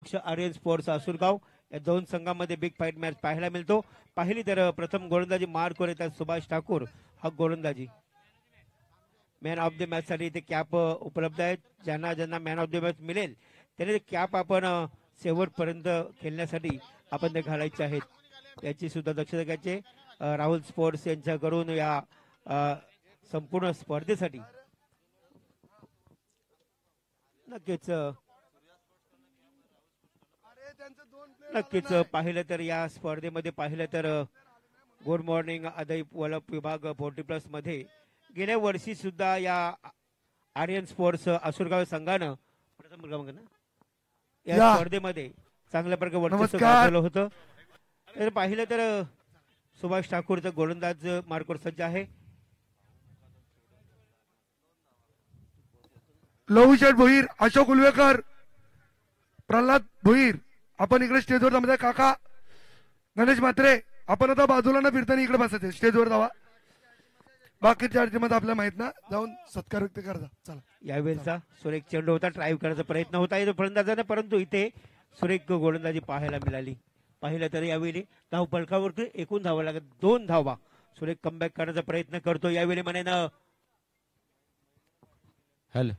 पक्ष आर्यन स्पोर्ट्स आसुरगाव या दोन संघांमध्ये बिग फाईट मॅच पाहायला मिळतो। पहिली तर प्रथम गोलंदाजी मार्कवर येतात सुभाष ठाकूर हा गोलंदाजी। मॅन ऑफ द मॅच साठी इथे कॅप उपलब्ध आहेत। ज्यांना ज्यांना मॅन ऑफ द मॅच मिळेल त्याने कॅप आपण शेवटपर्यंत खेळण्यासाठी आपण ते घालायचे आहेत याची सुद्धा दक्षता घ्यायची। राहुल स्पोर्ट्स यांच्याकडून या संपूर्ण स्पर्धेसाठी नक्कीच पाहिलं तर या स्पर्धेमध्ये पाहिलं तर गुड मॉर्निंग अदय वलप विभाग 40+ मध्ये गेल्या वर्षी सुद्धा या आर्यन स्पोर्ट्स आसुरगाव संघानं प्रथम या स्पर्धेमध्ये चांगल्या प्रकारे वर्चस्व गाजवलं होतं। तर पाहिलं तर सुभाष ठाकूरचा गोलंदाज मार्कवर सज्ज आहे। लवशेठ भोईर, अशोक उलवेकर, प्रल्हाद भोईर आपण इकडे स्टेजवर थांबताय। काका गणेश म्हात्रे आपण आता बाजूला न फिरताना इकडे बसायचे स्टेजवर जावा। बाकीच्या अडचणीमध्ये आपल्याला माहित ना जाऊन सत्कार व्यक्त करा। चला यावेळेचा सुरेख चेंडू होता ड्राईव्ह करायचा प्रयत्न होता येतो फलंदाजाने परंतु इथे सुरेख गोलंदाजी पाहायला मिळाली। पाहिलं तर यावेळी धाव फलकावर एकूण धावा लागत 2 धावा। सुरेख कमबॅक करण्याचा प्रयत्न करतो यावेळी म्हणे हॅलो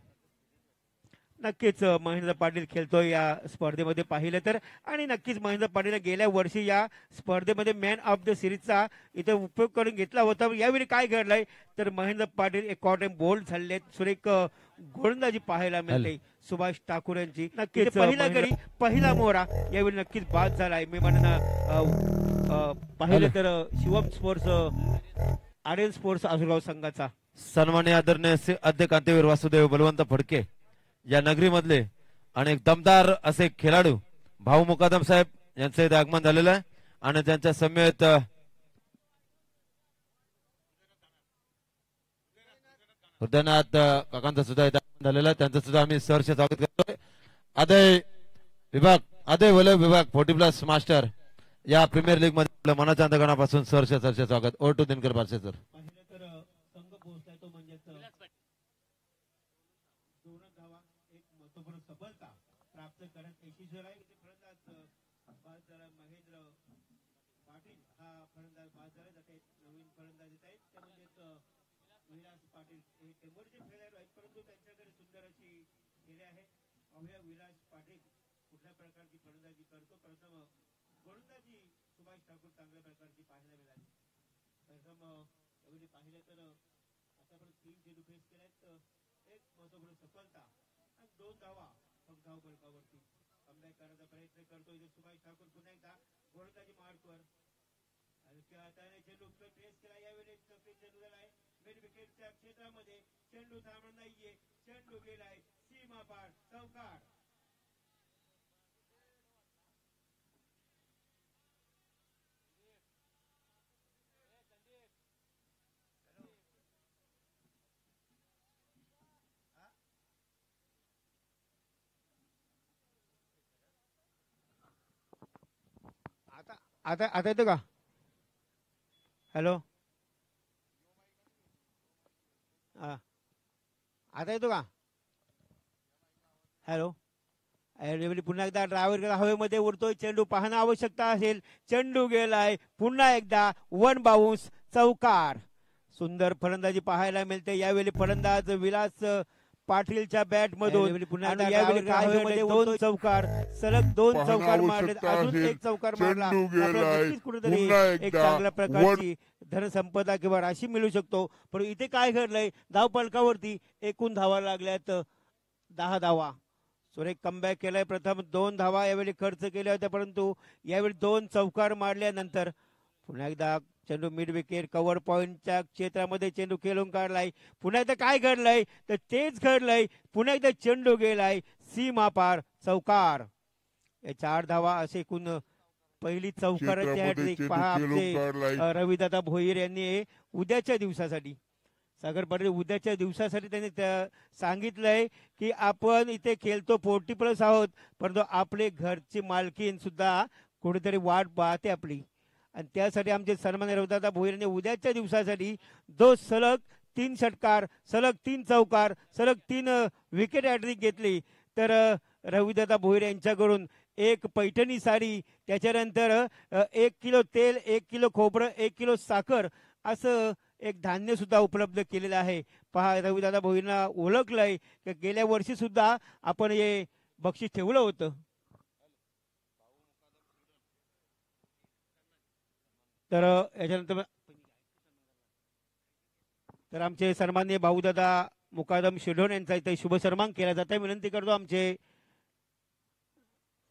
नक्कीच महेंद्र पाटील खेळतोय या स्पर्धेमध्ये पाहिलं तर आणि नक्कीच महेंद्र पाटील गेल्या वर्षी या स्पर्धेमध्ये मॅन ऑफ द सिरीजचा इथे उपयोग करून घेतला होता। यावेळी काय घडलंय तर महेंद्र पाटील एक कॉटन बोल्ड झाले सुरेख गोलंदाजी पाहायला मिळते सुभाष ठाकूर यांची। नक्कीच पहिला गडी पहिला मोहरा यावेळी नक्कीच बाद झालाय। मी म्हणणं पाहिलं तर शिवम स्पोर्ट्स आर्यन स्पोर्ट्स आसुरगाव संघाचा सन्मान्य आदरणीय अध्यक्ष कांतीवीर वासुदेव बलवंत फडके या नगरीमधले आणि एक दमदार असे खेळाडू भाऊ मुकादम साहेब यांचं इथे आगमन झालेलं आहे आणि त्यांच्या समेत हृदयनाथ काकांचा सुद्धा इथे आगमन झालेलं आहे। त्यांचं सुद्धा आम्ही सहर्ष स्वागत करतोय। अदय वलय विभाग 40+ मास्टर या प्रीमियर लीग मध्ये मनाच्या अंतकणापासून सहर्ष स्वागत। Over to Dinkar Parse sir. चेंडू थांबणार नाहीये चेंडू गेलाय सीमा पार चौकार। आता आता येतो का? हॅलो आता येतो का? हॅलो पुन्हा एकदा ड्रायव्हर हवेमध्ये उडतोय चेंडू पाहणं आवश्यकता असेल। चेंडू गेलाय पुन्हा एकदा 1 बाउन्स चौकार। सुंदर फलंदाजी पाहायला मिळते यावेळी फलंदाज विलास पाटीलच्या बॅट मधून पुन्हा यावेळी 2 चौकार सलग 2 चौकार मारले अजून 1 चौकार मारला कुठेतरी एक चांगल्या प्रकारची धनसंपदा किंवा राशी मिळू शकतो। पण इथे काय घडलंय धाव फलकावरती एकूण धावा लागल्यात 10 धावा। सुरेख कमबॅक केलाय प्रथम 2 धावा यावेळी खर्च केल्या होत्या परंतु यावेळी 2 चौकार मारल्यानंतर पुन्हा एकदा चेंडू मिड विकेट कव्हर पॉइंटच्या क्षेत्रामध्ये चेंडू खेळून काढलाय। पुन्हा एकदा काय घडलंय तर तेच घडलंय पुन्हा एकदा चेंडू गेलाय सीमा पार चौकार। या 4 धावा असे एकूण पहिली चौकाराची हॅट्रिक पहा आपले रविदादा भोईर यांनी उद्याच्या दिवसासाठी सागर पाटील उद्याच्या दिवसासाठी त्यांनी सांगितलंय की आपण इथे खेळतो 40+ आहोत परंतु आपले घरची मालकीन सुद्धा कुठेतरी वाट पाहते आपली आणि त्यासाठी आमचे सन्मान्य रविदादा भोईर यांनी उद्याच्या दिवसासाठी 2 सलग 3 षटकार सलग 3 चौकार सलग 3 विकेट हॅट्रिक घेतली। तर रविदादा भोईर यांच्याकडून एक पैठणी साडी, त्याच्यानंतर 1 किलो तेल, 1 किलो खोबरं, 1 किलो साखर असं एक धान्य सुद्धा उपलब्ध केलेलं आहे. पहा रविदादा भोईंना ओळखलंय की गेल्या वर्षी सुद्धा आपण हे बक्षीस ठेवलं होतं. तर याच्यानंतर तर आमचे सन्माननीय भाऊदादा मुकादम शिढोण यांचा इथे शुभ सन्मान केला जात आहे. विनंती करतो आमचे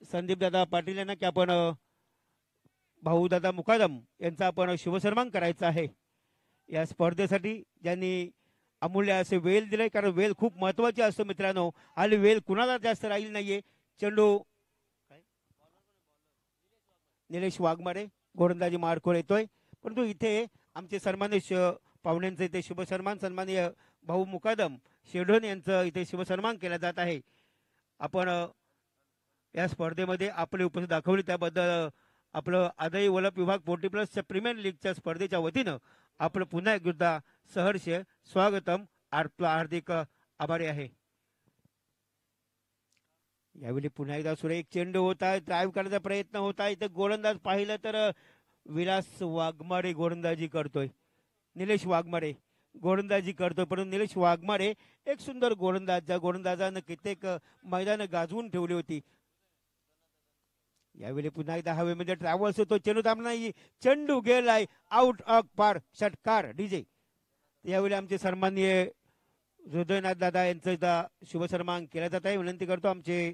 संदीप दादा पाटील यांना की आपण भाऊदादा मुकादम यांचा आपण शुभ सन्मान करायचा आहे या स्पर्धेसाठी, ज्यांनी अमूल्य असे वेल दिले. कारण वेल खूप महत्वाचे असतो मित्रांनो, आणि वेल कुणाला जास्त राहील नाहीये. चेंडू निलेश वाघमारे गोलंदाजी मारखोळ येतोय, परंतु इथे आमचे सन्मान्य पाहुण्यांचं इथे शुभ सन्मान सन्माननीय भाऊ मुकादम शेढोन यांचं इथे शुभ सन्मान केला जात आहे. आपण या स्पर्धेमध्ये आपली उपस्थिती दाखवली त्याबद्दल आपलं आदाई वलप विभाग 40+ प्रीमियर लीगच्या स्पर्धेच्या वतीनं आपलं पुन्हा एकदा सहर्ष स्वागतम, आपलं हार्दिक आभारी आहे. यावेळी पुन्हा एकदा सुरेख चेंडू होता, ड्राईव्ह करण्याचा प्रयत्न होता. इथे गोलंदाज पाहिलं तर विलास वाघमारे गोलंदाजी करतोय, निलेश वाघमारे गोलंदाजी करतोय, परंतु निलेश वाघमारे एक सुंदर गोलंदाज, ज्या गोलंदाजानं कित्येक मैदान गाजवून ठेवली होती. यावेळी पुन्हा एकदा हवेमध्ये ट्रॅव्हल्स होतो, चेंडू थांबला नाही, चेंडू गेलाय आउट ऑफ पार, षटकार डीजे. यावेळी आमचे सन्माननीय हृदयनाथ दादा यांचा इथं शुभ सन्मान केला जात आहे. विनंती करतो आमचे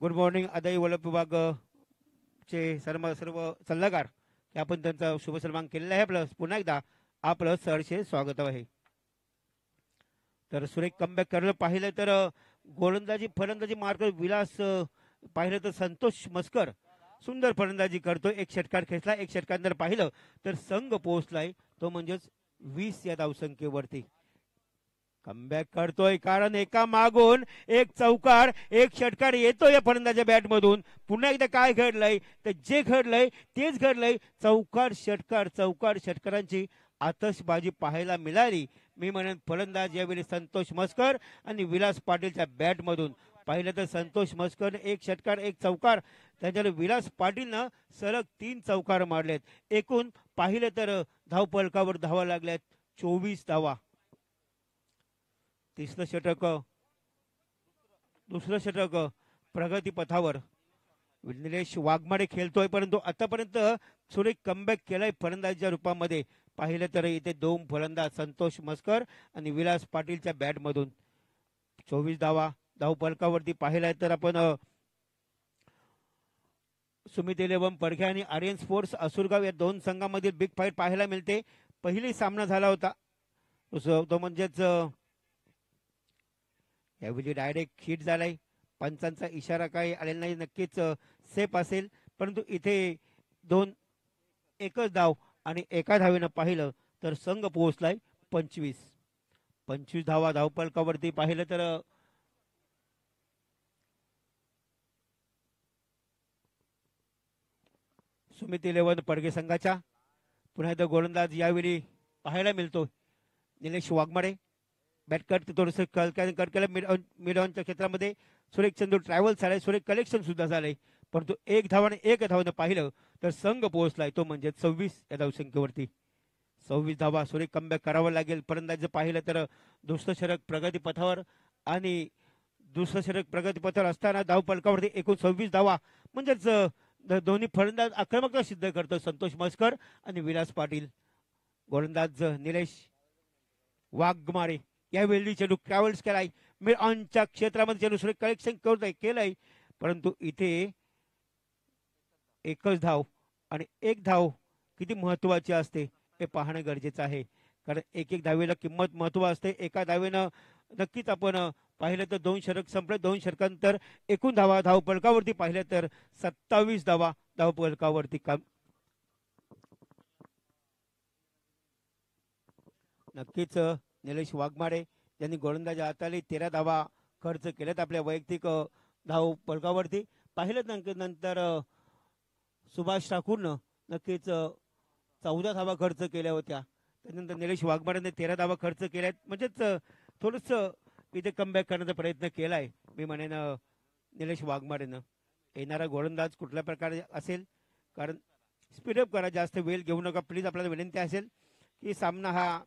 गुड मॉर्निंग आदाई वलप विभाग चे सर्व सल्लागार की आपण त्यांचा शुभ सन्मान केलेला आहे. प्लस पुन्हा एकदा आपलं सहर्षे स्वागत आहे. तर सुरेख कमबॅक करायला पाहिलं तर गोलंदाजी फलंदाजी मार्ग विलास पाहिलं तर संतोष मस्कर सुंदर फलंदाजी करतो. एक षटकार खेचला, एक षटकार जर पाहिलं तर संघ पोहोचलाय तो म्हणजेच 20 या धावसंख्येवरती. कमबॅक करतोय कारण एका मागून एक चौकार, एक षटकार येतो या फलंदाच्या बॅट मधून. पुन्हा एकदा काय घडलंय तर जे घडलंय तेच घडलंय, चौकार षटकारांची आतषबाजी पाहायला मिळाली. मी म्हणेन फलंदाज यावेळी संतोष मस्कर आणि विलास पाटीलच्या बॅट मधून पाहिलं तर संतोष मस्कर एक षटकार एक चौकार, त्याच्यावर विलास पाटीलनं सलग 3 चौकार मारलेत. एकूण पाहिलं तर धावपलकावर धावा लागल्यात 24 धावा. तिसरं षटक, दुसरं षटक प्रगती पथावर निलेश वाघमारे खेळतोय, परंतु आतापर्यंत सुरेख कमबॅक केलाय फलंदाजीच्या रूपामध्ये. पाहिलं तर इथे 2 फलंदाज संतोष मस्कर आणि विलास पाटीलच्या बॅट मधून 24 धावा धावपलकावरती. पाहिलाय तर आपण सुमित इलेव्हन परखे आणि आर्यन स्पोर्ट्स असुरगाव या 2 संघांमधील बिग फाईट पाहायला मिळते. पहिली सामना झाला होता तो म्हणजेच यावेळी डायरेक्ट हिट झालाय. पंचांचा इशारा काही आलेला नाही, नक्कीच सेफ असेल, परंतु इथे 1 धाव आणि एका धावेनं पाहिलं तर संघ पोहोचलाय 25 धावा धावपलकावरती. पाहिलं तर सुमित इलेव्हन पडगे संघाच्या पुन्हा एकदा गोलंदाज यावेळी पाहायला मिळतो निलेश वाघमारे. बॅट कट थोडंसं कट केलं मिड ऑनच्या क्षेत्रामध्ये. सुरेख चंदू ट्रॅव्हल झालाय, सुरेख कलेक्शन सुद्धा झालंय, परंतु 1 धावाने 1 धावानं पाहिलं तर संघ पोहोचलाय तो म्हणजे 26 या धावसंख्येवरती. 26 धावा सुरेख कमबॅक करावं लागेल. फलंदाज पाहिलं तर दुसरं षटक प्रगती पथावर आणि दुसरं षटक प्रगती पथावर असताना धावपलकावरती एकूण 26 धावा, म्हणजेच दोन्ही फलंदाज आक्रमकता सिद्ध करतो संतोष मस्कर आणि विलास पाटील. गोलंदाज निलेश वाघमारे यावेळी चेंडू ट्रॅव्हल्स केलाय मिड ऑनच्या क्षेत्रामध्ये, चेंडू सुरेख कलेक्शन केलंय, परंतु इथे 1च धाव आणि 1 धाव किती महत्वाची असते हे पाहणं गरजेचं आहे. कारण एक धावेला किंमत महत्व असते. एका धावेनं नक्कीच आपण पाहिलं तर 2 षटक संपले, 2 षटकांतर एकूण धावा धावपलकावरती पाहिलं तर 27 धावा धावपलकावरती. नक्कीच निलेश वाघमारे यांनी गोलंदाजी हाताळली, 13 धावा खर्च केल्यात आपल्या वैयक्तिक धाव पलकावरती. पाहिलं नंतर सुभाष ठाकूरनं नक्कीच 14 धावा खर्च केल्या होत्या. त्यानंतर निलेश वाघमारेने 13 धावा खर्च केल्यात, म्हणजेच थोडंसं इथे कमबॅक करण्याचा प्रयत्न केलाय मी म्हणेन निलेश वाघमारेनं. येणारा गोलंदाज कुठल्या प्रकारे असेल, कारण स्पीडअप करा, जास्त वेळ घेऊ नका प्लीज. आपल्याला विनंती असेल की सामना हा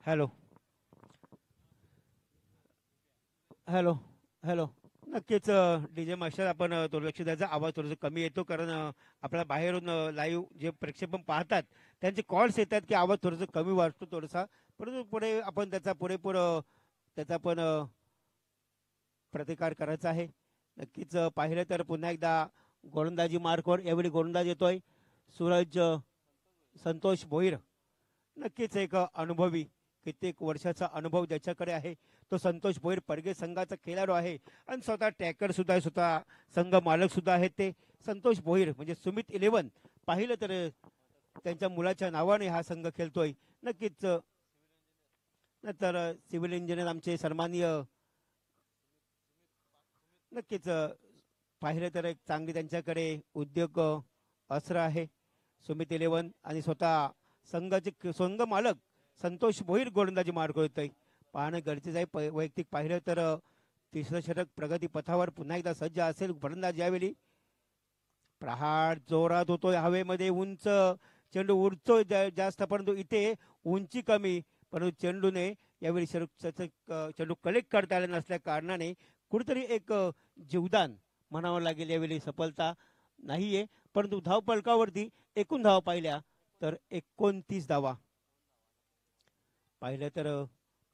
हॅलो हॅलो हॅलो नक्कीच डीजे मास्टर आपण थोडं लक्ष द्यायचा. आवाज थोडासा कमी येतो कारण आपल्याला बाहेरून लाईव्ह जे प्रेक्षेपण पाहतात त्यांचे कॉल्स येतात की आवाज थोडासा कमी वाटतो थोडासा, परंतु पुढे आपण त्याचा पुरेपूर त्याचा पण प्रतिकार करायचा आहे. नक्कीच पाहिलं तर पुन्हा एकदा गोलंदाजी मार्कवर यावेळी गोलंदाज येतोय सूरज संतोष भोईर. नक्कीच एक अनुभवी, कित्येक वर्षाचा अनुभव ज्याच्याकडे आहे तो संतोष भोईर परगे संघाचा खेळाडू आहे आणि स्वतः ट्रॅकर सुद्धा आहे, स्वतः संघ मालक सुद्धा आहेत ते संतोष भोईर. म्हणजे सुमित 11 पाहिलं तर त्यांच्या मुलाच्या नावाने हा संघ खेळतोय. नक्कीच नंतर सिव्हिल इंजिनियर आमचे सन्माननीय, नक्कीच पाहिलं तर एक चांगली त्यांच्याकडे उद्योग अस्त्र आहे सुमित 11 आणि स्वतः संघाचे संघ मालक संतोष भोईर गोलंदाजी मार्ग होतोय. पाहणं गरजेचं आहे. वैयक्तिक पाहिलं तर तिसरं षटक प्रगती पथावर पुन्हा एकदा सज्ज असेल फलंदाज. यावेळी प्रहार जोरात होतोय, हवेमध्ये उंच चेंडू उडतोय जास्त, परंतु इथे उंची कमी, परंतु चेंडूने यावेळी चेंडू कलेक्ट करता आले नसल्या कारणाने कुठेतरी एक जीवदान म्हणावं लागेल. यावेळी सफलता नाहीये, परंतु धावफलकावरती एकूण धावा पाहिल्या तर 29 धावा. पाहिलं तर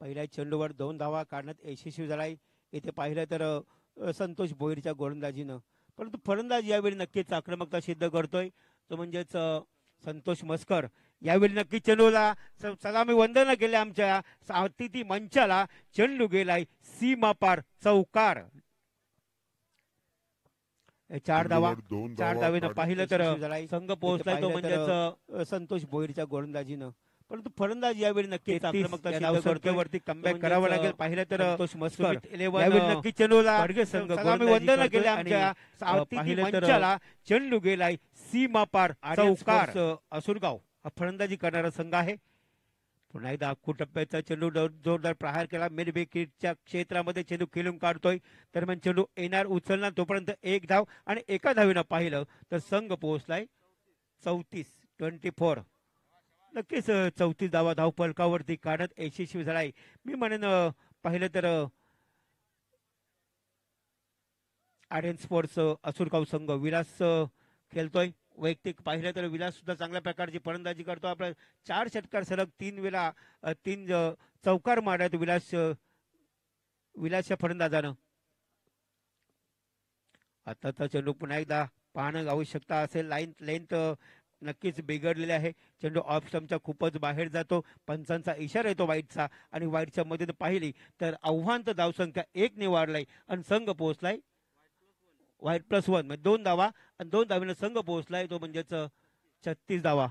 पहिल्या चेंडूवर 2 धावा काढण्यात यशस्वी झालाय इथे पाहिलं तर संतोष भोईरच्या गोलंदाजीनं. परंतु फलंदाज यावेळी नक्कीच आक्रमकता सिद्ध करतोय, तो म्हणजेच संतोष मस्कर. यावेळी नक्की चेंडूला सलामी वंदना केल्या आमच्या अतिथी मंचाला. चेंडू गेलाय सीमा पार चौकार. 4 धावा, 4 धावेनं पाहिलं तर संघ पोहोचलाय तो म्हणजेच संतोष भोईरच्या गोलंदाजीनं. परंतु फलंदाज यावेळी नक्कीच आक्रमकता वरती कमबॅक करावं लागेल. पाहिलं तर संतोष मस्कर यावेळी नक्की चेंडूला सलामी वंदना केल्या आमच्या अतिथी मंचाला. चेंडू गेलाय सीमा पार चौकार. असुरगाव हा फलंदाजी करणारा संघ आहे. पुन्हा एकदा अक्कू टप्प्याचा चेंडू जोरदार प्रहार केला. मिड विकेटच्या क्षेत्रामध्ये चेंडू खेळून काढतोय. दरम्यान चेंडू येणार उचलणार तोपर्यंत 1 धाव आणि एका धावेनं पाहिलं तर संघ पोहोचलाय 24. नक्कीच 34 धावा धावफलकावरती काढत यशस्वी झालाय. मी म्हणेन पाहिलं तर आर्यन स्पोर्ट्स असुरगाव संघ विलास खेळतोय. वैयक्तिक पाहिलं तर विलास सुद्धा चांगल्या प्रकारची फलंदाजी करतो. आपल्या 4 षटकार सलग 3 चौकार मारत विलासच्या फलंदाजानं. आताचा चेंडू पुन्हा एकदा पाहणं आवश्यकता असेल. लेंथ नक्कीच बिघडलेले आहे. चेंडू ऑफ स्टंपच्या खूपच बाहेर जातो. पंचांचा इशारा येतो वाईटचा आणि वाईटच्या मध्ये पाहिली तर आव्हांत धावसंख्या 1 ने वाढलाय आणि संघ पोहोचलाय वाईट +1 म्हणजे 2 धावा आणि 2 धावेनं संघ पोहोचलाय तो म्हणजेच 36 धावा.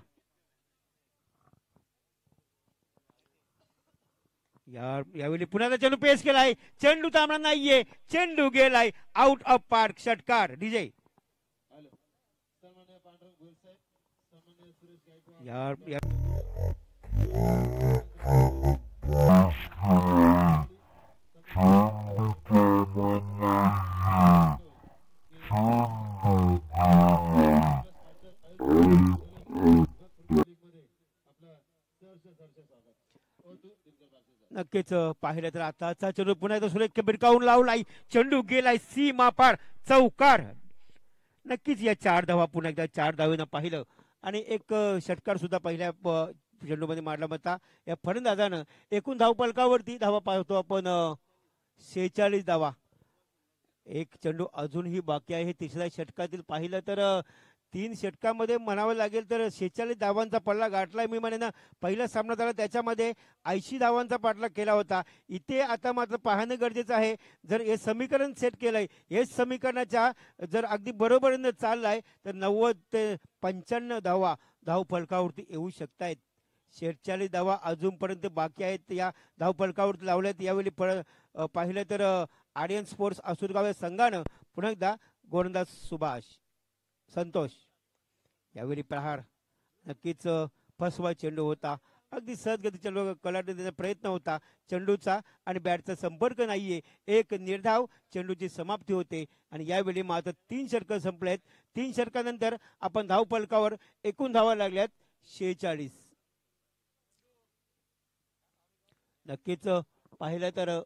यावेळी पुन्हा चेंडू पेस केलाय. चेंडू थांबणार नाहीये. चेंडू गेलाय आउट ऑफ पार्क. षटकार डीजे. नक्कीच पाहिलं तर आताचा चेंडू पुन्हा एकदा सुरेख बिरकावून लावलाय. चेंडू गेलाय सीमा पार चौकार. नक्कीच या 4 धावा पुन्हा एकदा 4 धावेनं पाहिलं आणि एक षटकार सुद्धा पहिल्या चेंडूमध्ये मारला होता. या फलंदाजानं एकूण धावफलकावरती धावा पाहतो आपण 46 धावा. एक चेंडू अजूनही बाकी आहे. तिसऱ्या षटकातील पाहिलं तर 3 षटकामध्ये म्हणावं लागेल तर 46 धावांचा पल्ला गाठलाय. मी म्हणेन पहिला सामना झाला त्याच्यामध्ये 80 धावांचा पाठलाग केला होता. इथे आता मात्र पाहणं गरजेचं आहे. जर हे समीकरण सेट केलंय, हे समीकरणाच्या जर अगदी बरोबरीनं चाललाय तर 90 ते 95 धावा धाव फलकावरती येऊ शकतायत. 46 धावा अजूनपर्यंत बाकी आहेत या धावफलकावर लावल्यात. यावेळी पाहिलं तर आर्यन स्पोर्ट्स आसुरगाव या संघानं पुन्हा एकदा गोलंदाज सुभाष संतोष यावेळी प्रहार नक्कीच फसवा चेंडू होता. अगदी सहजगती चेंडू कलाटण्याचा प्रयत्न होता. चेंडूचा आणि बॅटचा संपर्क नाहीये. एक निर्धाव चेंडूची समाप्ती होते आणि यावेळी मात्र 3 षटकं संपलेत. 3 षटकानंतर आपण धावफलकावर एकूण धावा लागल्यात 46. नक्कीच पाहिलं तर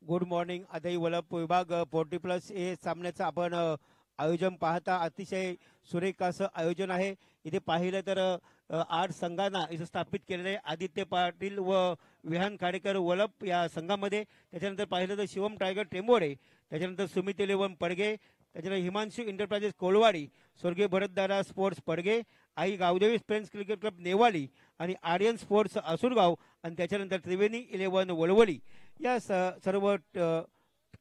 गुड मॉर्निंग आदई वलप विभाग 40+ हे सामन्याचं आपण आयोजन पाहता. अतिशय सुरेख असं आयोजन आहे. इथे पाहिलं तर 8 संघांना इथं स्थापित केलेले आहे. आदित्य पाटील व विहान खाडेकर वलप या संघामध्ये. त्याच्यानंतर पाहिलं तर शिवम टायगर टेंबोडे, त्याच्यानंतर सुमित 11 पडगे, त्याच्यानंतर हिमांशू इंटरप्राइजेस कोलवाडी, स्वर्गीय भरतदादा स्पोर्ट्स पडगे, आई गावदेवी फ्रेंड्स क्रिकेट क्लब नेवाली आणि आर्यन स्पोर्ट्स आसुरगाव आणि त्याच्यानंतर त्रिवेणी 11 वळवली या सर्व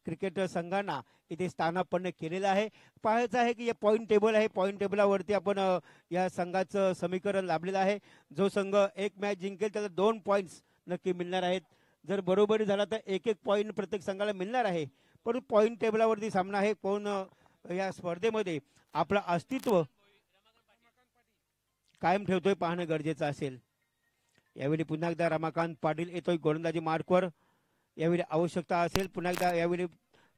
क्रिकेट संघांना इथे स्थानापन्न केलेलं आहे. पाहायचं आहे की हे पॉईंट टेबल आहे. पॉईंट टेबलावरती आपण या संघाचं समीकरण लाभलेलं आहे. जो संघ एक मॅच जिंकेल त्याला 2 पॉईंट्स नक्की मिळणार आहेत. जर बरोबरी झाला तर 1-1 पॉईंट प्रत्येक संघाला मिळणार आहे. पण पॉईंट टेबलावरती सामना आहे. कोण या स्पर्धेमध्ये आपलं अस्तित्व कायम ठेवतोय पाहणं गरजेचं असेल. यावेळी पुन्हा एकदा रमाकांत पाटील येतोय गोलंदाजी मार्कवर. यावेळी आवश्यकता असेल पुन्हा एकदा. यावेळी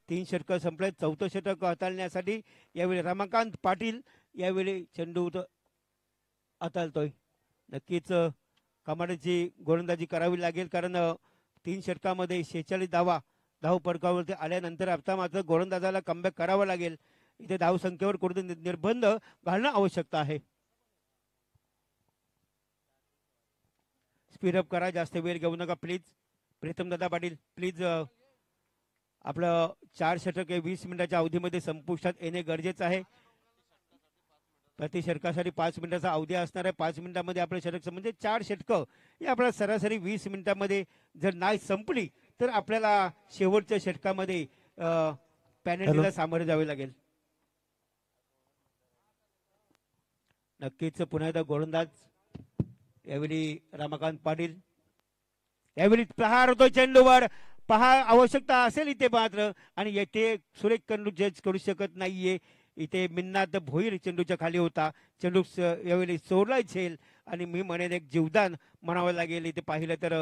3 षटकं संपले. 4थं षटक हाताळण्यासाठी यावेळी रमाकांत पाटील यावेळी चेंडू हाताळतोय. नक्कीच कमालीची गोलंदाजी करावी लागेल कारण 3 षटकामध्ये 46 धावा धावफलकावरती आल्यानंतर आता मात्र गोलंदाजाला कमबॅक करावा लागेल. इथे धावसंख्येवर कुठे निर्बंध घालणं आवश्यकता आहे. स्पीडअप करा, जास्त वेळ घेऊ नका प्लीज. प्रीतम दादा पाटील प्लीज. आपलं 4 षटक 20 मिनिटाच्या अवधीमध्ये संपुष्टात येणे गरजेचं आहे. प्रति षटकासाठी 5 मिनिटाचा अवधी असणार आहे. 5 मिनिटांमध्ये आपलं षटक म्हणजे 4 षटकं हे आपल्याला सरासरी 20 मिनिटांमध्ये जर नाही संपली तर आपल्याला शेवटच्या षटकामध्ये पॅनल्टीला सामोरे जावे लागेल. नक्कीच पुन्हा एकदा गोलंदाज यावेळी रमाकांत पाटील. यावेळी प्रहार होतो चेंडूवर. पहा आवश्यकता असेल इथे मात्र आणि येथे सुरेख चेंडू जज करू शकत नाहीये. इथे मिन्नात भोईर चेंडूच्या खाली होता. चेंडू यावेळी सोडला झेल आणि मी म्हणेन एक जीवदान म्हणावं लागेल. इथे पाहिलं तर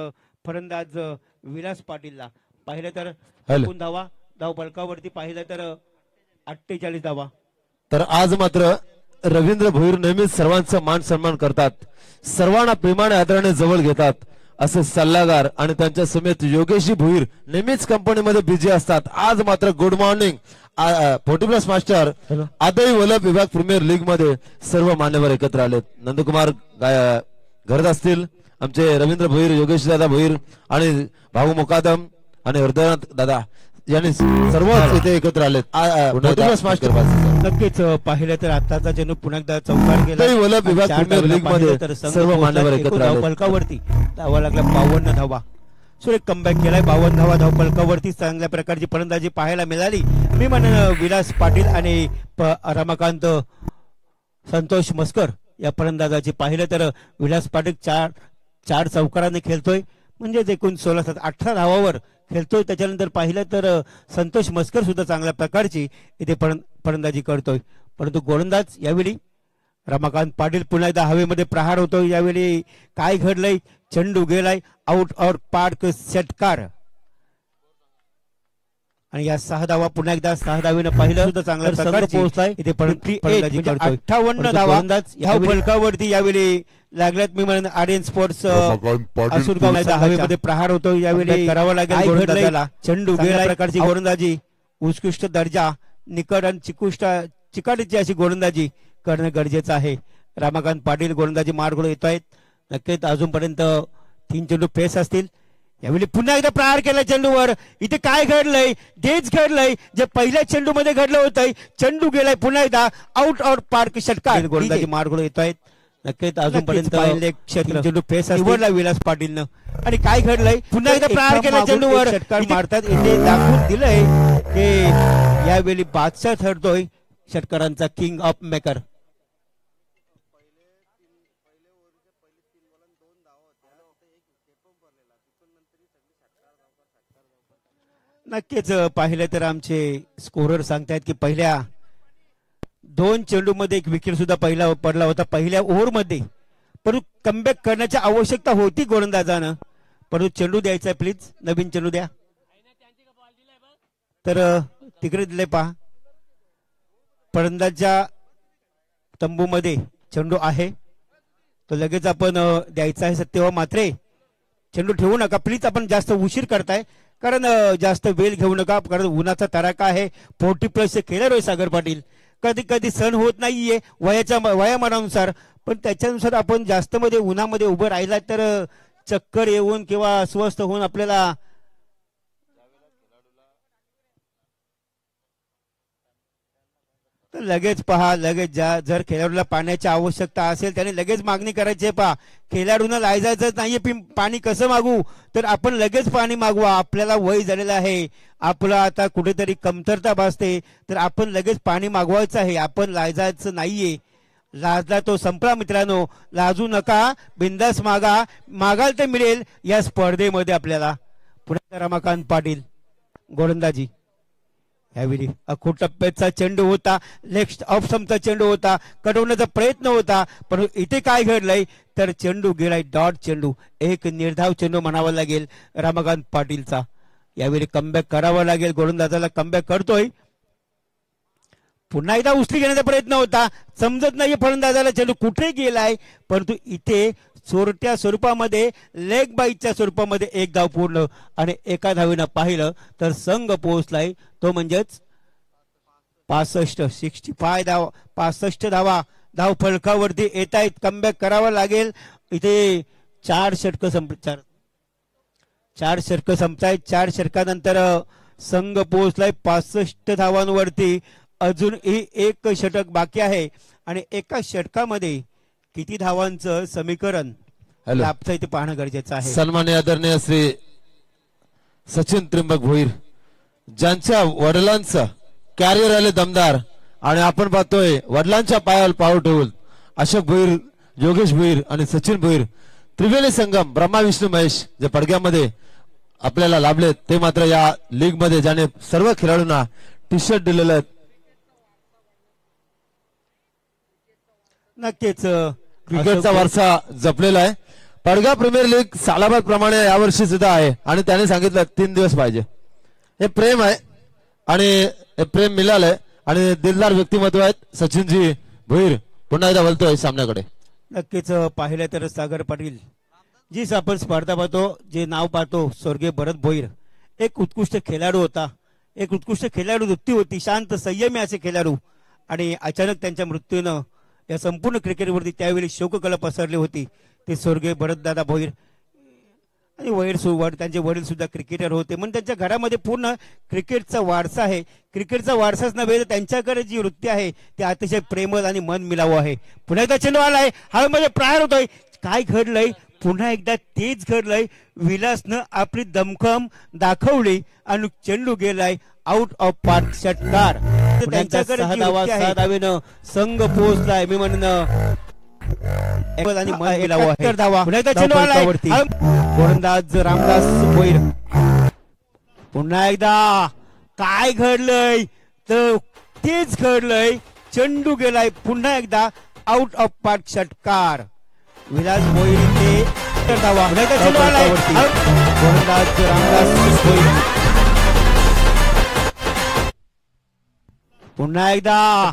फलंदाज विलास पाटीलला पाहिलं तर एकूण धावा धावफलकावरती पाहिलं तर 48 धावा. तर आज मात्र रवींद्र भोईर नेहमीच सर्वांचा मान सन्मान करतात. सर्वांना प्रेमाने आदराने जवळ घेतात असे सल्लागार आणि त्यांच्या समेत योगेशजी भोईर नेहमीच कंपनीमध्ये बिझी असतात. आज मात्र गुड मॉर्निंग 40+ मास्टर आदई वलप विभाग प्रीमियर लीग मध्ये सर्व मान्यवर एकत्र आलेत. नंदकुमार घरत असतील, आमचे रवींद्र भोईर, योगेश दादा भोईर आणि भाऊ मुकादम आणि हृदयनाथ दादा यांनी सर्व इथे एकत्र आलेत. 40+ मास्टर नक्कीच पाहिलं तर आताचा चेंडू पुन्हा एकदा चौकार गेला. वलप विभाग प्रीमियर लीग मध्ये सर्व मान्यवर एकत्र आलेत. धावफलकावरती धावा लागल्या 52 धावा. सुरेख कमबॅक केलाय. 52 धावा धावफलकावरती चांगल्या प्रकारची फलंदाजी पाहायला मिळाली. मी म्हणेन विलास पाटील आणि रमाकांत संतोष मस्कर या फलंदाजाची पाहिलं तर विलास पाटील 4 चौकाराने खेळतोय म्हणजे एकूण 16-18 धावावर खेळतोय. त्याच्यानंतर पाहिलं तर संतोष मस्कर सुद्धा चांगल्या प्रकारची इथे फलंदाजी करतोय. परंतु गोलंदाज यावेळी रमाकांत पाटील पुन्हा एकदा हवेमध्ये प्रहार होतो. यावेळी काय घडलंय? चेंडू गेलाय आउट और पार्क षटकार आणि या 6 धावा पुन्हा एकदा 6 धावेनं पाहिलं सुद्धा चांगल्या प्रकारची पोहोचलाय. इथे फलंदाजी करतोय. 58 धावा ह्या फलकावरती यावेळी लागल्यात. मी म्हणेन आर्यन स्पोर्ट्स आसुरगाव हवेमध्ये प्रहार होतो. यावेळी करावं लागेल गोलंदाजाला. चेंडू गेला प्रकारची गोलंदाजी उत्कृष्ट दर्जा निकट आणि चिकाटीची अशी गोलंदाजी करणं गरजेचं आहे. रमाकांत पाटील गोलंदाजी मार्गकडे येत आहेत. नक्कीच अजूनपर्यंत 3 चेंडू फेस असतील. यावेळी पुन्हा एकदा प्रहार केला चेंडूवर. इथे काय घडलंय? तेच घडलंय जे पहिल्या चेंडू मध्ये घडलं होतं. चेंडू गेलाय पुन्हा एकदा आउट और पार्क षटकार. गोलंदाजी मार्गकडे येत आहेत. नक्कीच अजूनपर्यंत चेंडू फेस निवडला विलास पाटीलनं. आणि काय घडलंय? पुन्हा एकदा प्रहार केला चेंडूवर. षटकार मारतात. इथे दाखवून दिलंय की यावेळी बादशाह ठरतोय षटकारांचा किंग ऑफ मेकर. नक्कीच पाहिलं तर आमचे स्कोरर सांगतायत की पहिल्या 2 चेंडूमध्ये एक विकेट सुद्धा पहिला पडला होता पहिल्या ओव्हरमध्ये, परंतु कमबॅक करण्याची आवश्यकता होती गोलंदाजानं, परंतु चेंडू द्यायचा आहे प्लीज, नवीन चेंडू द्या. तर तिकडे दिले पहा, फलंदाजच्या तंबूमध्ये चेंडू आहे तो लगेच आपण द्यायचा आहे. सत्यवा मात्रे चेंडू ठेवू नका प्लीज, आपण जास्त उशीर करताय, कारण जास्त वेळ घेऊ नका, कारण उन्हाचा तडाखा आहे. 40+ खेळाडू आहे सागर पाटील, कधी कधी सण होत नाहीये वयामानानुसार, पण त्याच्यानुसार आपण जास्त मध्ये उन्हामध्ये उभं राहिला तर चक्कर येऊन किंवा अस्वस्थ होऊन आपल्याला लगेच पहा, लगेच जर खेळाडूला पाण्याची आवश्यकता असेल त्याने लगेच मागणी करायची. पहा, खेळाडूंना लाजायचं नाहीये पाणी कसं मागू, तर आपण लगेच पाणी मागवा. आपल्याला वय झालेलं आहे, आपलं आता कुठेतरी कमतरता भासते, तर आपण लगेच पाणी मागवायचं आहे. आपण लाजायचं नाहीये. लाजला तो संपला मित्रांनो, लाजू नका, बिंदास मागाल तर मिळेल या स्पर्धेमध्ये आपल्याला. पुन्हा रमाकांत पाटील गोलंदाजी. यावेळी अखोट टप्प्याचा चेंडू होता, लेग ऑफ स्टंपचा चेंडू होता, कडवण्याचा प्रयत्न होता, पण इथे काय घडलंय तर चेंडू गेलाय डॉट चेंडू. एक निर्धाव चेंडू म्हणावा लागेल रमाकांत पाटीलचा. यावेळी कमबॅक करावा लागेल, गोलंदाजाला कमबॅक करतोय. पुन्हा एकदा उचली घेण्याचा प्रयत्न होता, समजत नाहीये फलंदाजाला चेंडू कुठे गेलाय, परंतु इथे चोरट्या स्वरूपामध्ये लेग बाईच्या स्वरूपामध्ये एक धाव पूर्ण आणि एका धावेनं पाहिलं तर संघ पोहोचलाय तो म्हणजेच 65 धाव फलकावरती येत आहेत. कमबॅक करावा लागेल. इथे 4 षटक संपतायत. 4 षटकानंतर संघ पोहोचलाय 65 धावांवरती. अजूनही एक षटक बाकी आहे आणि एका षटकामध्ये किती धावांचं समीकरण लाभतं इथे पाहणं गरजेचं आहे. सन्मान्य आदरणीय श्री सचिन त्रिंबक भोईर, ज्यांच्या वडिलांचं कॅरियर आले दमदार, आणि आपण पाहतोय वडिलांच्या पायावर पाऊल ठेवून अशोक भोईर, योगेश भोईर आणि सचिन भोईर त्रिवेणी संगम ब्रह्मा विष्णू महेश जे पडग्यामध्ये आपल्याला लाभले, ते मात्र या लीग मध्ये ज्याने सर्व खेळाडूंना टी शर्ट दिलेले आहेत. नक्कीच क्रिकेटचा वारसा जपलेला आहे. पडगा प्रीमियर लीग सालाबाद प्रमाणे यावर्षी सुद्धा आहे आणि त्याने सांगितलं 3 दिवस पाहिजे. हे प्रेम आहे आणि हे प्रेम मिळालंय आणि दिलदार व्यक्तिमत्व आहेत सचिनजी भोईर. पुन्हा एकदा बोलतोय सामन्याकडे. नक्कीच पाहिलं तर सागर पाटील जी आपण स्पर्धा पाहतो, जे नाव पाहतो स्वर्गीय भरत भोईर, एक उत्कृष्ट खेळाडू होता, एक उत्कृष्ट खेळाडू वृत्ती होती, शांत संयमी असे खेळाडू, आणि अचानक त्यांच्या मृत्यूनं या संपूर्ण क्रिकेटवरती त्यावेळी शोककळा पसरली होती. ते स्वर्गीय भरतदादा भोईर आणि त्यांचे वडील सुद्धा क्रिकेटर होते, म्हणून त्यांच्या घरामध्ये पूर्ण क्रिकेटचा वारसा आहे. क्रिकेटचा वारसाच नव्हे तर त्यांच्याकडे जी वृत्ती आहे ते अतिशय प्रेमळ आणि मन मिळावं आहे. पुन्हा एकदा चेंडू आलाय, हवेमध्ये प्रायर होतोय. काय घडलंय, पुन्हा एकदा तेच घडलंय. विलासनं आपली दमखम दाखवली आणि चेंडू गेलाय आउट ऑफ पार्क. षटकार. त्यांच्याकडे 6 धावेनं संघ पोहोचलाय. मी म्हणणं गोलंदाज रामदास भोईर. पुन्हा एकदा काय घडलंय तर तेच घडलंय. चेंडू गेलाय पुन्हा एकदा आउट ऑफ पार्क. षटकार. विलास भोईर ते धावा. गोलंदाज रामदास भोईर. पुन्हा एकदा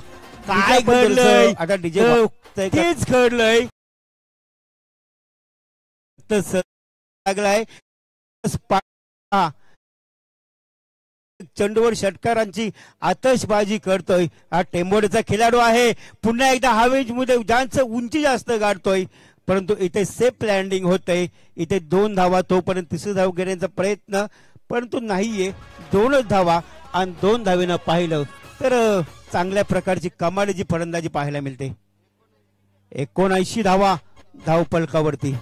काय घडलंय, आता डीजे तेच घडलंय. लागलाय चेंडूवर षटकारांची आतषबाजी करतोय. हा टेंबोडेचा खेळाडू आहे. पुन्हा एकदा हवेमध्ये ज्यांचं उंची जास्त गाठतोय, परंतु इथे सेफ लँडिंग होतंय. इथे 2 धावा, तोपर्यंत 3री धाव घेण्याचा प्रयत्न, परंतु नाहीये. 2च धावा आणि 2 धावेनं पाहिलं तर चांगल्या प्रकारची कमालीची फलंदाजी पाहायला मिळते. 79 धावा धाव फलकावरती.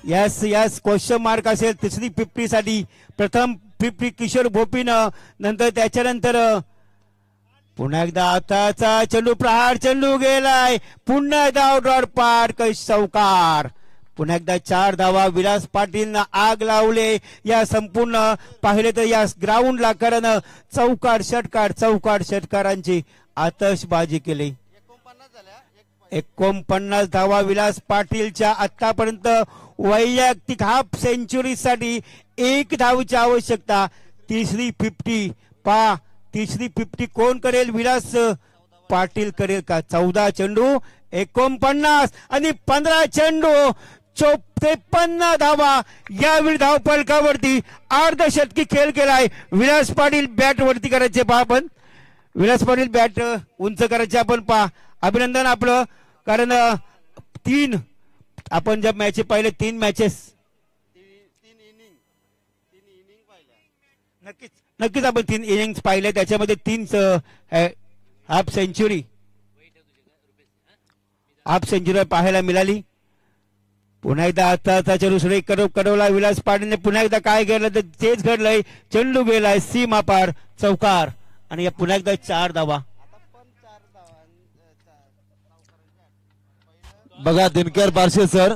यस क्वेश्चन मार्क असेल 3री 50 साठी. प्रथम 50 किशोर भोपीनं, नंतर त्याच्यानंतर पुन्हा एकदा आताचा चेंडू, प्रहार चेंडू गेलाय. पुन्हा एकदा आउट ऑफ पार्क. चौकार. पुन्हा एकदा 4 धावा. विलास पाटीलनं आग लावले या संपूर्ण पाहिले तर या ग्राउंडला, कारण चौकार षटकारांची आतषबाजी केली. 49 धावा विलास पाटीलच्या. आतापर्यंत वैयक्तिक हाफ सेंचुरीसाठी 1 धावची आवश्यकता. तिसरी 50 कोण करेल? विलास पाटील करेल का? 14 चेंडू 49 आणि 15 चेंडू 53 धावा. यावेळी धावफलकावरती अर्धशतकी खेळ केलाय. विलास पाटील बॅट वरती करायचे पहा आपण. विलास पाटील बॅट उंच करायचे आपण पहा. अभिनंदन आपलं, कारण 3 आपण जब मॅच पाहिले 3 मॅचेस नक्कीच आपण 3 इनिंग्स पाहिले, त्याच्यामध्ये 3 हाफ सेंचुरी पाहायला मिळाली. पुन्हा एकदा आता चेंडू सुरेख कडवला विलास पाटीलने. पुन्हा एकदा काय घडलं तर तेच घडलंय. चेंडू गेलाय सीमा पार, चौकार. आणि पुन्हा एकदा 4 धावा. बघा Dinkar Barshe sir,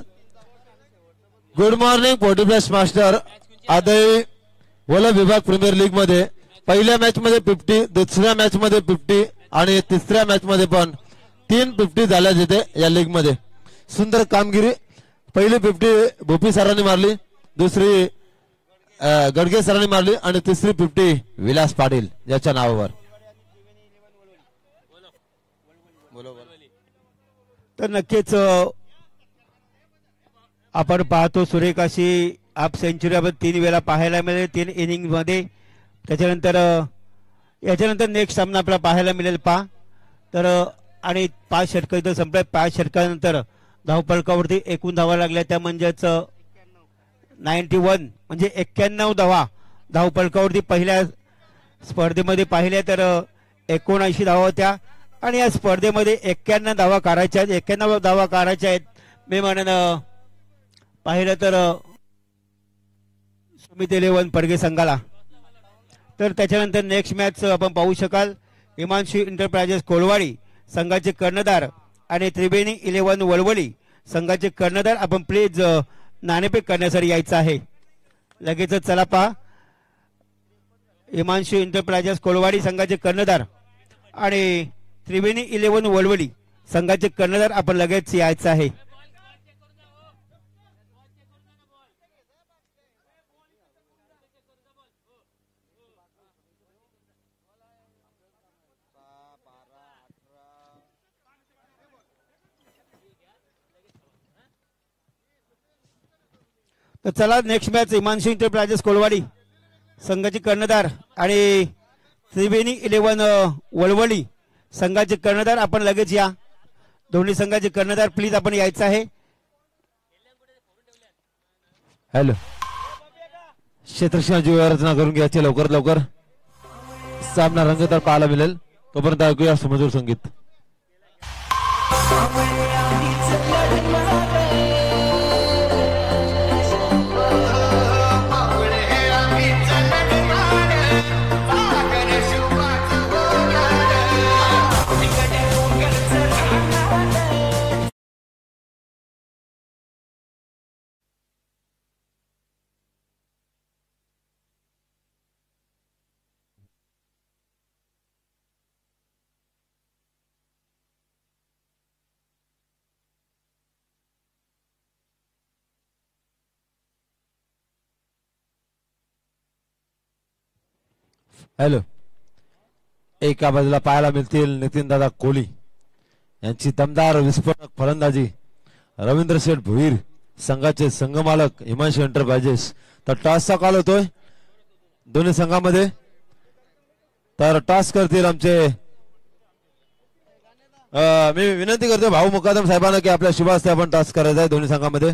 good morning forty master. आदई वल्लभ विभाग प्रीमियर लीग मध्ये पहिल्या मॅच मध्ये 50, दुसऱ्या मॅच मध्ये 50 आणि तिसऱ्या मॅच मध्ये पण 3 50 झाल्या तिथे या लीग मध्ये. सुंदर कामगिरी. पहिली 50 भोपी सरांनी मारली, दुसरी गडगे सरांनी मारली आणि तिसरी 50 विलास पाटील याच्या नावावर. तर नक्कीच आपण पाहतो सुरेख अशी हाफ सेंचुरी आपण 3 वेळा पाहायला मिळेल 3 इनिंग मध्ये. याच्यानंतर नेक्स्ट सामना आपल्याला पाहायला मिळेल पहा. तर आणि 5 षटक इथं संपले. 5 षटकानंतर धावफलकावरती एकूण धावा लागल्या त्या म्हणजेच 91 म्हणजे 91 धावा धावफलकावरती पहिल्या स्पर्धेमध्ये पाहिल्या तर 79 धावा होत्या. आणि या स्पर्धेमध्ये 91 धावा काढायच्या आहेत. 91 धावा काढायच्या आहेत. मी म्हणेन पाहिलं तर सुमित 11 परगे संघाला. तर त्याच्यानंतर नेक्स्ट मॅच आपण पाहू शकाल. हिमांशू एंटरप्राइजेस कोलवाडी संघाचे कर्णधार आणि त्रिवेणी 11 वळवली संघाचे कर्णधार. आपण प्लीज नाणेफेक करण्यासाठी यायचं आहे लगेच. चला पहा. हिमांशू एंटरप्राइजेस कोलवाडी संघाचे कर्णधार आणि त्रिवेणी 11 वळवली संघाचे कर्णधार आपण लगेच यायचं आहे. तर चला नेक्स्ट मॅच हिमांशू एंटरप्राइजेस कोलवाडी संघाचे कर्णधार आणि त्रिवेणी 11 वळवली संघाचे कर्णधार आपण लगेच या. दोन्ही संघाचे कर्णधार प्लीज आपण यायचं आहे. हॅलो, क्षेत्रक्षणाची रचना करून घ्यायची लवकर लवकर. सामना रंगतदार पाहायला मिळेल. तोपर्यंत ऐकूया सुमधुर संगीत. हॅलो, एका बाजूला पाहायला मिळतील नितीन दादा कोहली यांची दमदार विस्फोटक फलंदाजी. रवींद्र शेठ भुईर संघाचे संघमालक हिमांशू एंटरप्राइजेस. तर टॉसचा कॉल होतोय दोन्ही संघामध्ये. तर टॉस करतील आमचे. मी विनंती करतो भाऊ मुकादम साहेबांना की आपल्या शुभ हस्ते आपण टॉस करायचा आहे दोन्ही संघामध्ये.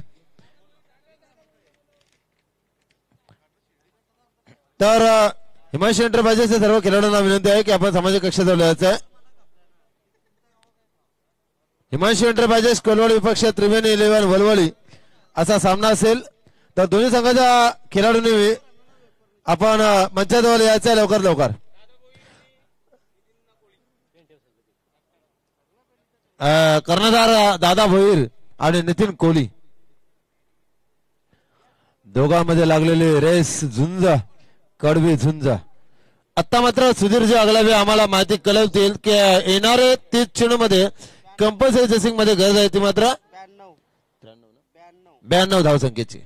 तर हिमांशू एंटरप्राइजेसच्या सर्व खेळाडूंना विनंती आहे की आपण सामाजिक कक्षात लिहायचं आहे. हिमांशू एंटरप्राइजेस कोलवाडी विपक्ष त्रिवेणी 11 वळवली असा सामना असेल. तर दोन्ही संघाच्या खेळाडूंनी आपण मंचाजवळ यायचं आहे लवकर लवकर. कर्णधार दादा भोईर आणि नितीन कोहली. दोघांमध्ये लागलेली रेस झुंज, कडवी झुंज. आता मात्र सुधीरजी अगलावे आम्हाला माहिती कळवतील की येणारे 30 चेंडूमध्ये कंपल्सरी चेसिंग मध्ये गरज आहे ती मात्र 92 धावसंख्येची.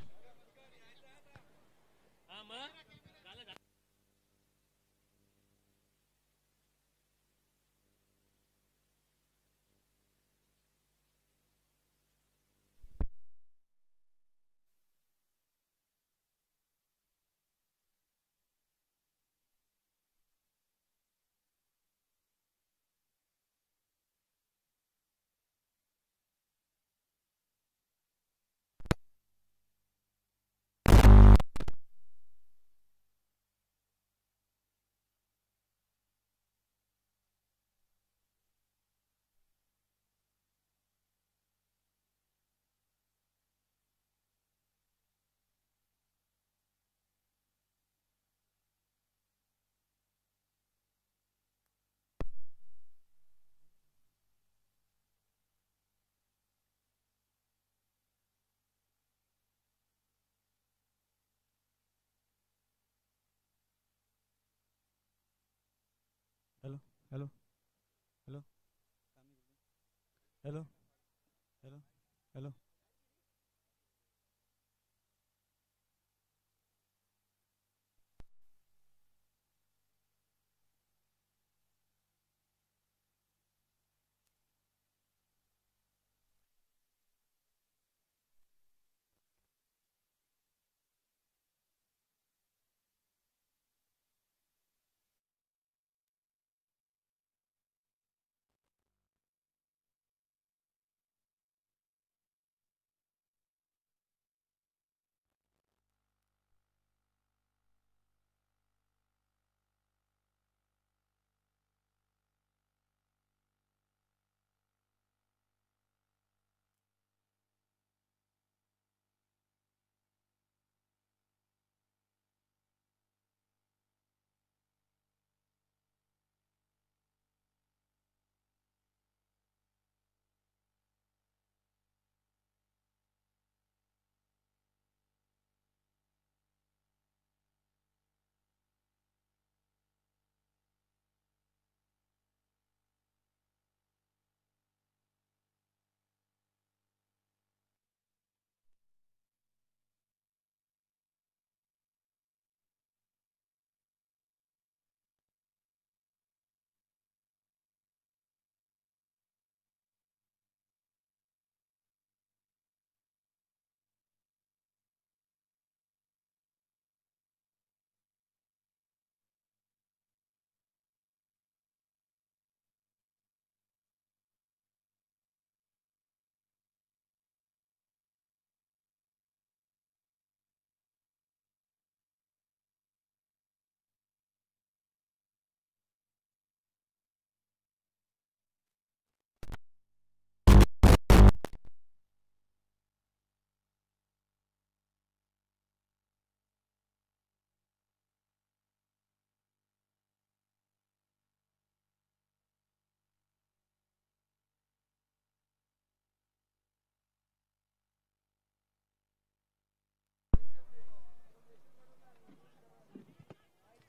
Hello hello hello hello hello hello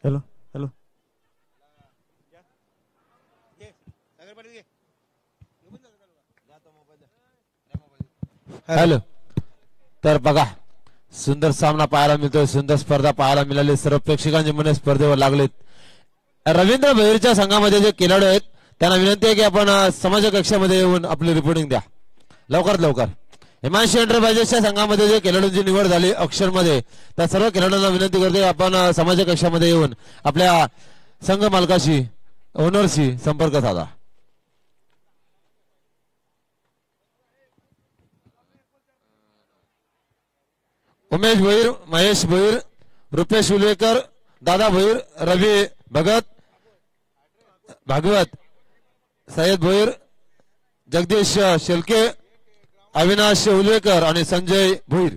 hello hello hello. तर बघा सुंदर सामना पाहायला मिळतोय, सुंदर स्पर्धा पाहायला मिळाली. सर्व प्रेक्षकांचे मन स्पर्धेवर लागलेत. रवींद्र भैरच्या संघामध्ये जे खेळाडू आहेत त्यांना विनंती आहे की आपण समाज कक्षामध्ये येऊन आपली रिपोर्टिंग द्या लवकरात लवकर. हिमांशी एंटरप्राइजेसच्या संघामध्ये जे खेळाडूंची निवड झाली अक्षर मध्ये, त्या सर्व खेळाडूंना विनंती करते आपण समाज कक्षामध्ये येऊन आपल्या संघ मालकाशी ओनरशी संपर्क साधा. उमेश भोईर, महेश भोईर, रुपेश उलवेकर, दादा भोईर, रवी भगत, भागवत, सय्यद भोईर, जगदीश शेलके, अविनाश उलवेकर आणि संजय भोईर.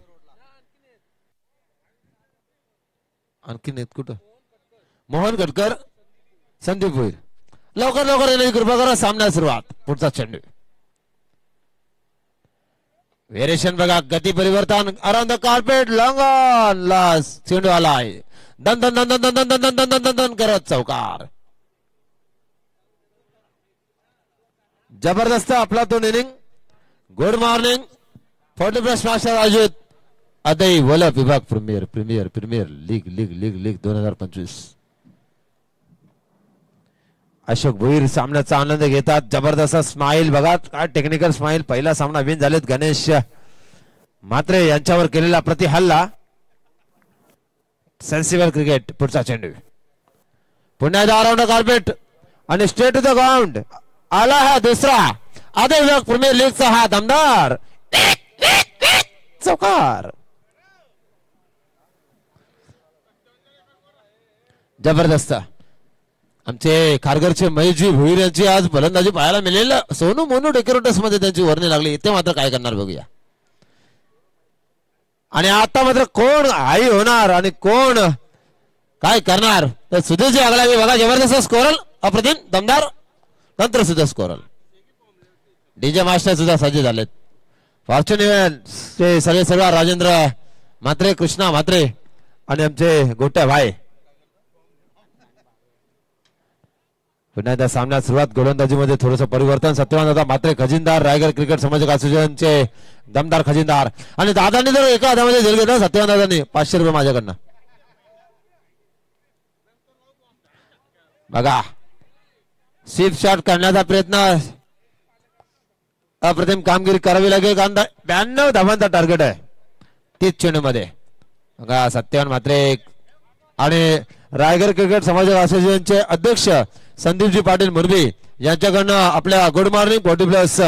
आणखी नेत कुठं मोहन गडकर, संदीप भोईर. लवकर लवकर येण्याची कृपा करा. सामना सुरुवात. पुढचा चेंडू व्हेरिएशन बघा, गती परिवर्तन around the carpet, long on last चेंडू आलाय, दन दन दन दन दन दन दन दन दन दन करत चौकार. जबरदस्त आपला तो इनिंग. Good morning. 40+ मास्टर आयोजित अदय वलप विभाग premier premier premier league league league league 2025. Ashok Bhoir सामन्याचा आनंद घेतात. जबरदस्त स्माइल बघा, काय टेक्निकल स्माइल. पहिला सामना विन झालेत. गणेश मात्रे यांच्यावर केलेला प्रतिहल्ला. Sensible cricket. पुढचा चेंडू पुन्हा अराउंड कार्पेट आणि स्ट्रेट टू द ग्राउंड. आला हा दुसरा आदय विभाग प्रीमियर लीगचा हा दमदार चौकार. जबरदस्त. आमचे खारघरचे महेशजी भोईर यांची आज फलंदाजी पाहायला मिळेल. सोनू मोनू डेकोरेटर्स मध्ये त्यांची वर्णी लागली. इथे मात्र काय करणार बघूया. आणि आता मात्र कोण आई होणार आणि कोण काय करणार. तर सुधीरजी आगलावी बघा, जबरदस्त स्कोरल, अप्रतिम दमदार. नंतर सुद्धा स्कोरल. डीजे मास्टर सुद्धा सज्ज झालेत. फॉर्च्युन इव्हेंट्सचे सगळे सर्व राजेंद्र म्हात्रे, कृष्णा म्हात्रे आणि आमचे गोट्या भाई. पुन्हा एकदा सामन्यात सुरुवात. गोलंदाजीमध्ये थोडंसं परिवर्तन. सत्यवान दादा म्हात्रे खजिनदार, रायगड क्रिकेट समाजक असोसिएशनचे दमदार खजिनदार. आणि दादांनी जर एका हातामध्ये जेल घेतला, सत्यवान दादांनी 500 रुपये माझ्याकडनं. बघा, स्वीप शॉट करण्याचा प्रयत्न. अप्रतिम कामगिरी करावी लागेल. 92 धावांचा टार्गेट आहे 30 चेंडू मध्ये. बघा, सत्यवान म्हात्रे आणि रायगड क्रिकेट समाजक असोसिएशनचे अध्यक्ष संदीपजी पाटील मुरबी यांच्याकडनं आपल्या गुड मॉर्निंग 40+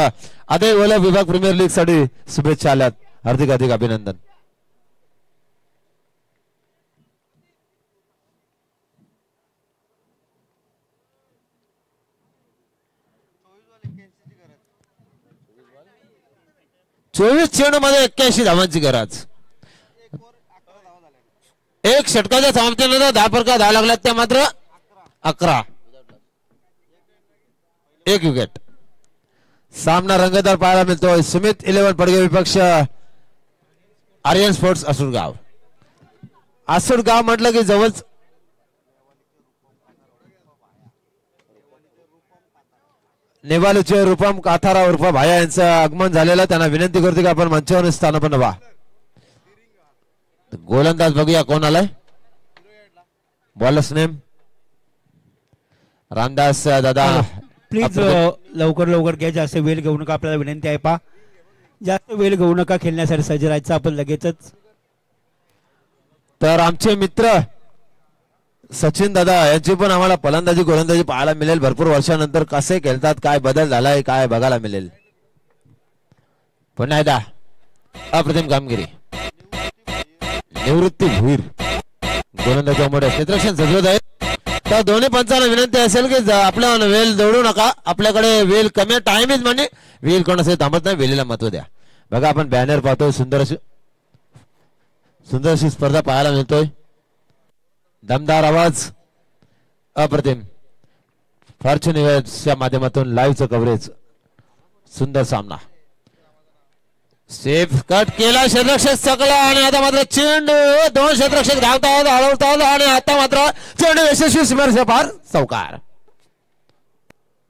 अदय वलप विभाग प्रीमियर लीग साठी शुभेच्छा आल्यात. हार्दिक हार्दिक अभिनंदन. चोवीस चेंडू मध्ये 81 धावांची गरज. एक षटकाच्या समाप्तीनंतर 10 फरका 10 लागल्यात. त्या मात्र 11. एक विकेट. सामना रंगतदार पाहायला मिळतोय. सुमित 11 पडगे विपक्ष आर्यन स्पोर्ट्स आसुरगाव. आसुरगाव म्हटलं की जवळच नेवालूचे रूपम काथारा उर्फ भाया यांचं आगमन झालेलं. त्यांना विनंती करतो की आपण मंचावर स्थानापन्न व्हा. गोलंदाज बघूया कोण आलाय. बॉलर्स नेम रामदास दादा. प्लीज लवकर लवकर घ्या. जास्त वेळ घेऊ नका. आपल्याला विनंती आहे. पा जास्त वेळ घेऊ नका. खेळण्यासाठी सज्ज राहायचं आपण लगेचच. तर आमचे मित्र सचिन दादा यांची पण आम्हाला फलंदाजी गोलंदाजी पाहायला मिळेल. भरपूर वर्षानंतर कसे खेळतात, काय बदल झालाय, काय बघायला मिळेल. पुन्हा एकदा अप्रतिम कामगिरी. निवृत्ती भुईर गोलंदाजामध्ये क्षेत्ररक्षण सजवत आहे. तर दोन्ही पंचांना विनंती असेल की आपल्या वेल दौडू नका. आपल्याकडे वेल कमी टाइम इज म्हणजे वेल कोण असेल थांबत नाही. वेलीला महत्व द्या. बघा, आपण बॅनर पाहतोय. सुंदर अशी स्पर्धा पाहायला मिळतोय. दमदार आवाज. अप्रतिम. फॉर्च्युन इव्हेंट्सच्या माध्यमातून लाईव्हचं कव्हरेज. सुंदर सामना. सेफ कट केला. क्षेत्ररक्षक सकला आणि आता मात्र चेंडू. 2 क्षेत्ररक्षक धावतात हळवतात आणि आता मात्र चेंडू यशस्वी सीमारेषा पार चौकार.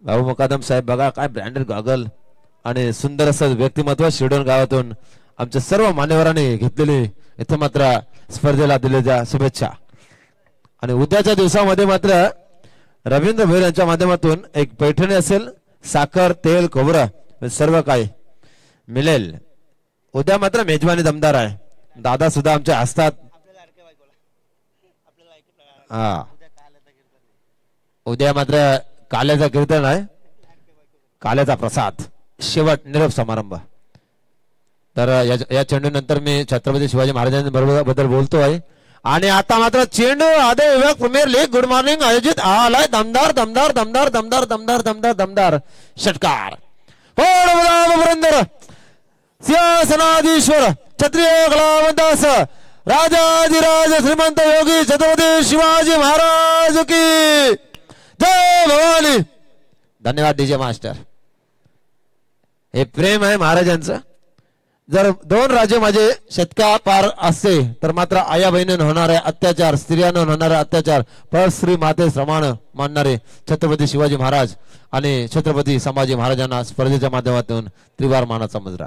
भाऊ मुकादम साहेब बघा, काय ब्रँडेड गॉगल आणि सुंदर असं व्यक्तिमत्व. शिरडोन गावातून आमच्या सर्व मान्यवरांनी घेतलेली इथे मात्र स्पर्धेला दिलेल्या शुभेच्छा. आणि उद्याच्या दिवसामध्ये मात्र रवींद्र भोईर यांच्या माध्यमातून एक पैठणी असेल. साखर, तेल, खोबरं सर्व काही मिळेल. उद्या मात्र मेजवानी दमदार आहे. दादा सुद्धा आमच्या हसतात. हा, उद्या मात्र काल्याचा कीर्तन आहे. काल्याचा प्रसाद. शेवट निरोप समारंभ. तर या चेंडू नंतर मी छत्रपती शिवाजी महाराजांबद्दल बोलतोय. आणि आता मात्र चेंडू अदय विभाग प्रीमियर लीग गुड मॉर्निंग आयोजित आलाय. दमदार दमदार दमदार दमदार दमदार दमदार दमदार षटकार. पुरंदर सिंहासनाधीश्वर क्षत्रिय कलावंतास राजाधिराज श्रीमंत योगी छत्रपती शिवाजी महाराज की जय भवानी. धन्यवाद डीजे मास्टर. हे प्रेम आहे महाराजांचं. जर दोन राजे माझे शतका पार असते तर मात्र आया बहिणीनं होणारे अत्याचार, स्त्रियांना होणारे अत्याचार परश्री माते समान मानणारे छत्रपती शिवाजी महाराज आणि छत्रपती संभाजी महाराजांना स्पर्धेच्या माध्यमातून त्रिवार मानाचा मुजरा.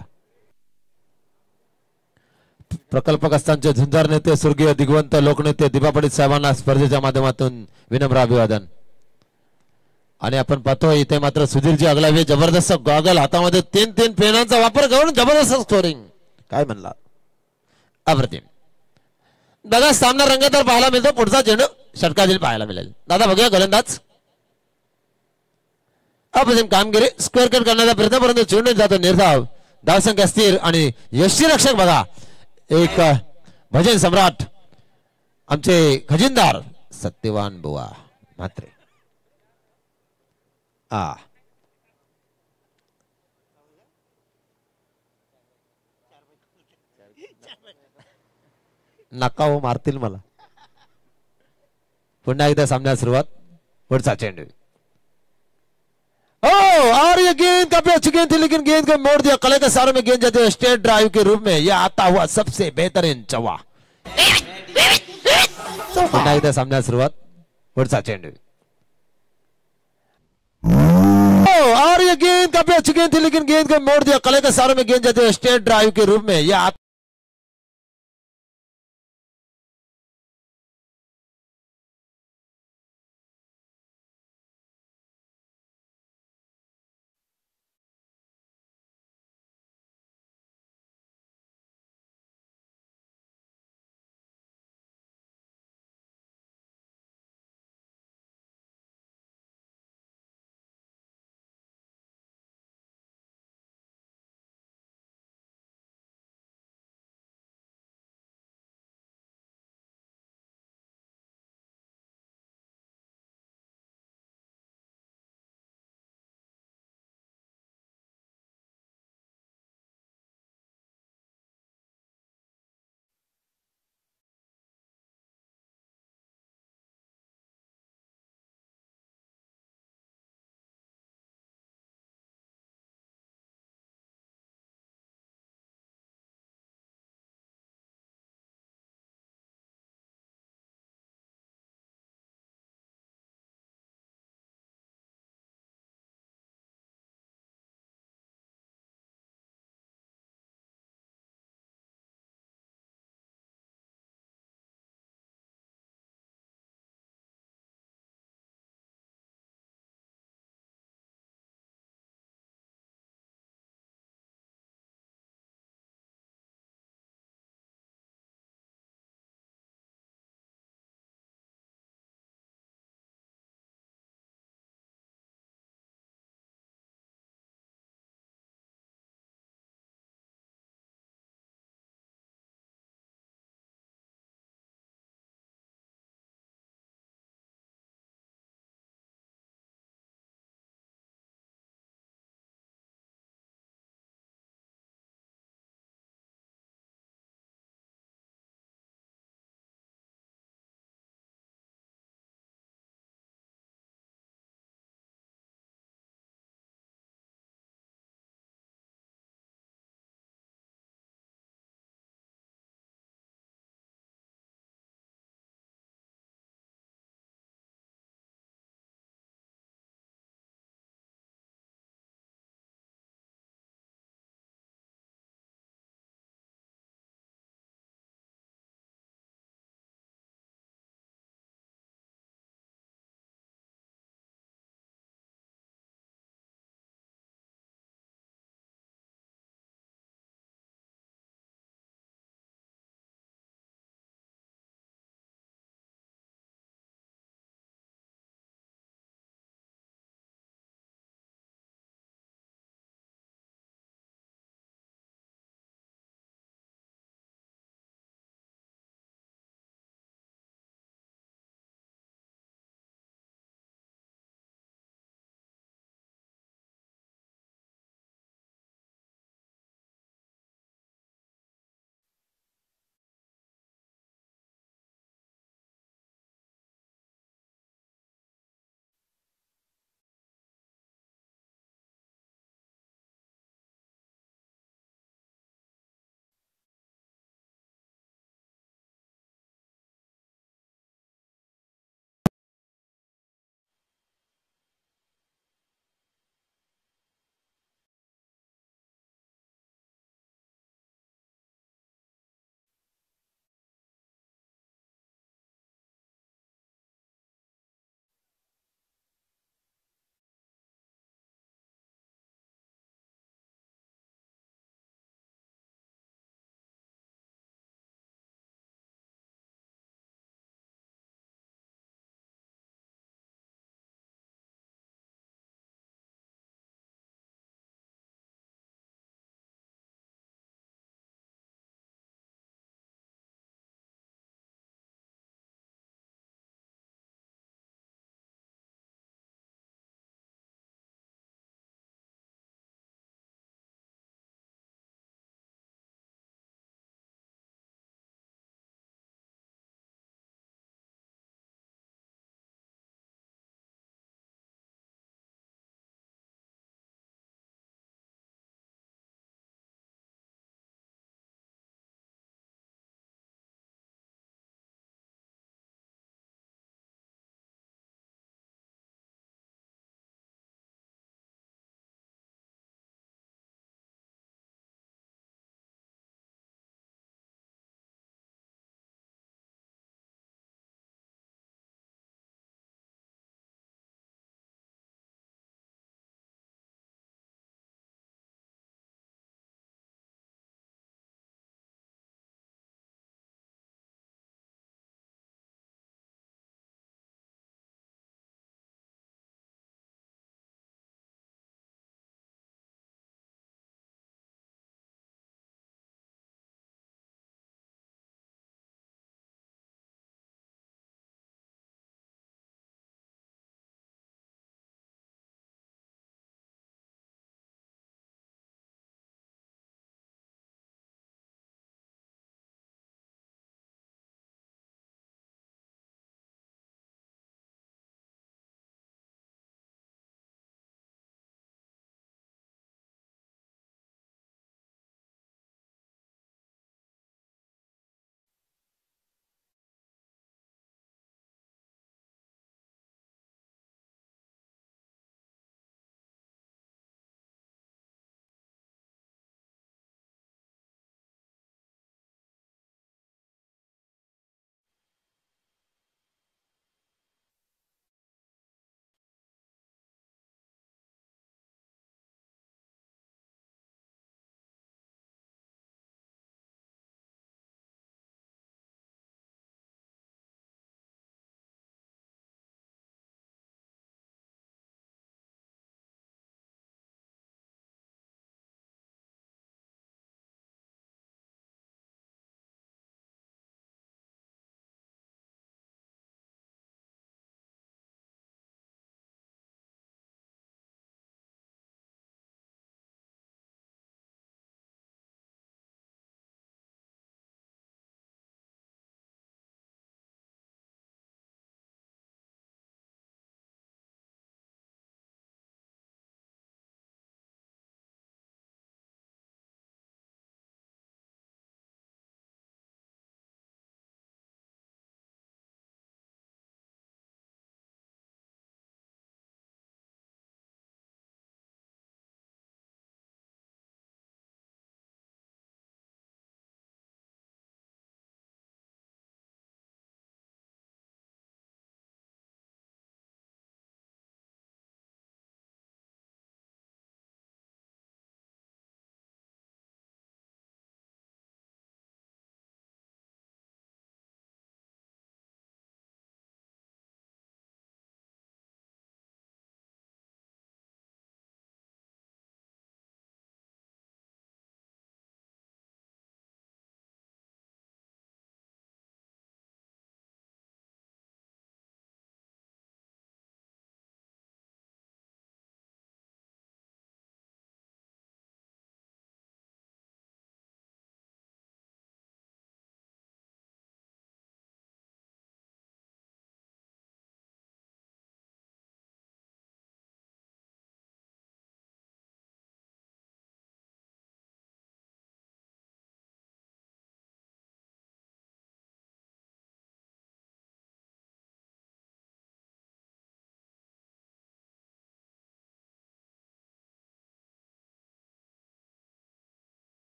प्रकल्पग्रस्तांचे झुंजार नेते स्वर्गीय दिग्वंत लोकनेते दिबा पडित साहेबांना स्पर्धेच्या माध्यमातून विनम्र अभिवादन. आणि आपण पाहतोय इथे मात्र सुधीरजी अगलावे जबरदस्त गॉगल हातामध्ये 3 पेनांचा वापर करून जबरदस्त स्कोरिंग. काय म्हणला अप्रतिम. दादा सामना रंगतदार पाहायला मिळतो. पुढचा चेंडू षटकातील पाहायला मिळेल. दादा बघूया गोलंदाज अप्रतिम कामगिरी स्क्वेअर कट करण्याचा प्रयत्न परंतु चेंडू जातो निर्धाव. धावसंख्या स्थिर आणि यष्टीरक्षक बघा एक भजन सम्राट आमचे खजिनदार सत्यवान बुवा म्हात्रे. नका हो मारतील मला. पुन्हा एकदा सामन्यात सुरुवात. पुढचा चेंडू और ये गेंद काफी अच्छी गेंद थी लेकिन गेंद को मोड़ दिया. कले के सारों में गेंद जाती है स्टेट ड्राइव के रूप में. यह आता हुआ सबसे बेहतरीन चौवा. पुन्हा एकदा सामन्यात सुरुवात. पुढचा चेंडू और ये गेंद काफी अच्छी गेंद थी लेकिन गेंद को मोड़ दिया. कले के सारों में गेंद जाती है स्टेट ड्राइव के रूप में. यह